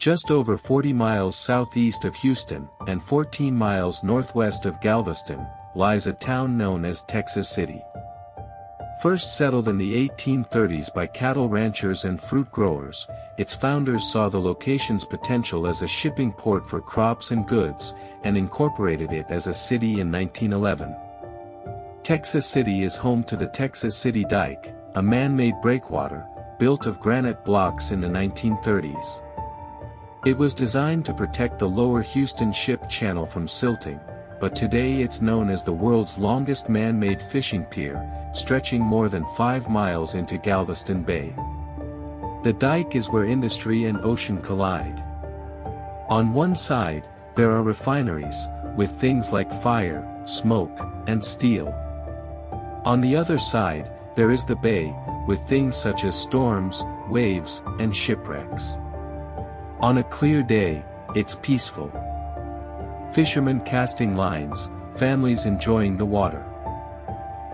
Just over 40 miles southeast of Houston, and 14 miles northwest of Galveston, lies a town known as Texas City. First settled in the 1830s by cattle ranchers and fruit growers, its founders saw the location's potential as a shipping port for crops and goods, and incorporated it as a city in 1911. Texas City is home to the Texas City Dike, a man-made breakwater, built of granite blocks in the 1930s. It was designed to protect the lower Houston Ship Channel from silting, but today it's known as the world's longest man-made fishing pier, stretching more than 5 miles into Galveston Bay. The dike is where industry and ocean collide. On one side, there are refineries, with things like fire, smoke, and steel. On the other side, there is the bay, with things such as storms, waves, and shipwrecks. On a clear day, it's peaceful. Fishermen casting lines, families enjoying the water.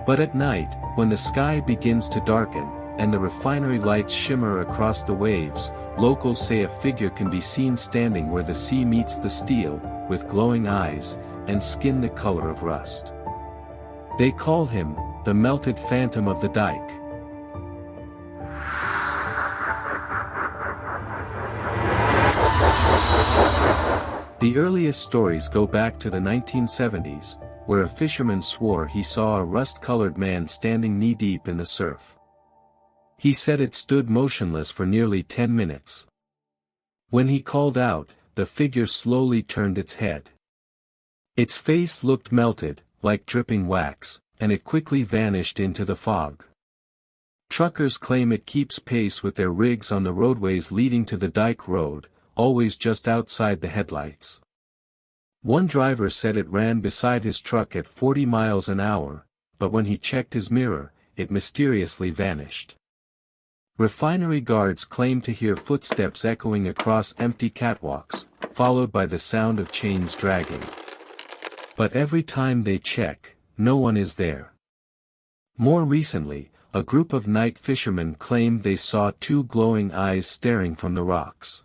But at night, when the sky begins to darken, and the refinery lights shimmer across the waves, locals say a figure can be seen standing where the sea meets the steel, with glowing eyes, and skin the color of rust. They call him, the melted phantom of the dike. The earliest stories go back to the 1970s, where a fisherman swore he saw a rust-colored man standing knee-deep in the surf. He said it stood motionless for nearly 10 minutes. When he called out, the figure slowly turned its head. Its face looked melted, like dripping wax, and it quickly vanished into the fog. Truckers claim it keeps pace with their rigs on the roadways leading to the Dike Road, always just outside the headlights. One driver said it ran beside his truck at 40 miles an hour, but when he checked his mirror, it mysteriously vanished. Refinery guards claim to hear footsteps echoing across empty catwalks, followed by the sound of chains dragging. But every time they check, no one is there. More recently, a group of night fishermen claimed they saw 2 glowing eyes staring from the rocks.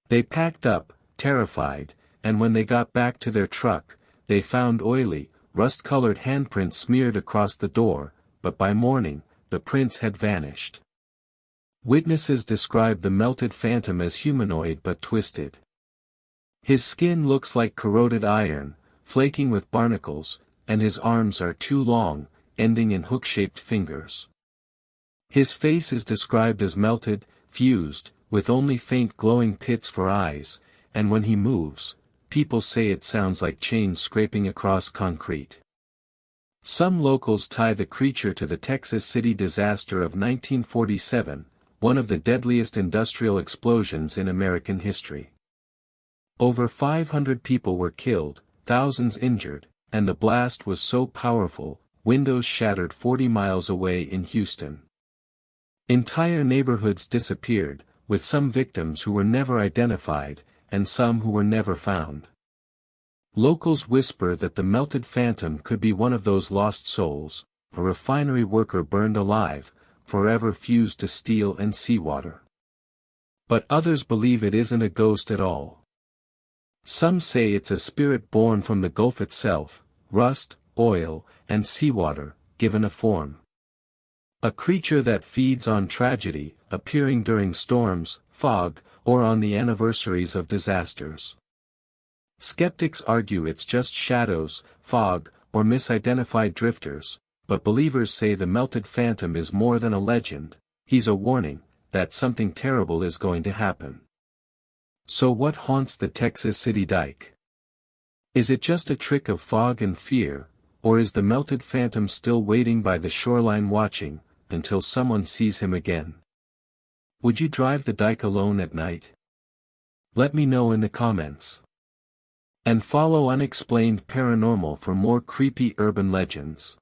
They packed up, terrified, and when they got back to their truck, they found oily, rust-colored handprints smeared across the door, but by morning, the prints had vanished. Witnesses described the melted phantom as humanoid but twisted. His skin looks like corroded iron, flaking with barnacles, and his arms are too long, ending in hook-shaped fingers. His face is described as melted, fused, with only faint glowing pits for eyes, and when he moves, people say it sounds like chains scraping across concrete. Some locals tie the creature to the Texas City disaster of 1947, one of the deadliest industrial explosions in American history. Over 500 people were killed, thousands injured, and the blast was so powerful, windows shattered 40 miles away in Houston. Entire neighborhoods disappeared, with some victims who were never identified, and some who were never found. Locals whisper that the melted phantom could be one of those lost souls, a refinery worker burned alive, forever fused to steel and seawater. But others believe it isn't a ghost at all. Some say it's a spirit born from the Gulf itself, rust, oil, and seawater, given a form. A creature that feeds on tragedy, appearing during storms, fog, or on the anniversaries of disasters. Skeptics argue it's just shadows, fog, or misidentified drifters, but believers say the melted phantom is more than a legend, he's a warning, that something terrible is going to happen. So what haunts the Texas City Dike? Is it just a trick of fog and fear, or is the melted phantom still waiting by the shoreline watching, until someone sees him again? Would you drive the dike alone at night? Let me know in the comments. And follow Unexplained Paranormal for more creepy urban legends.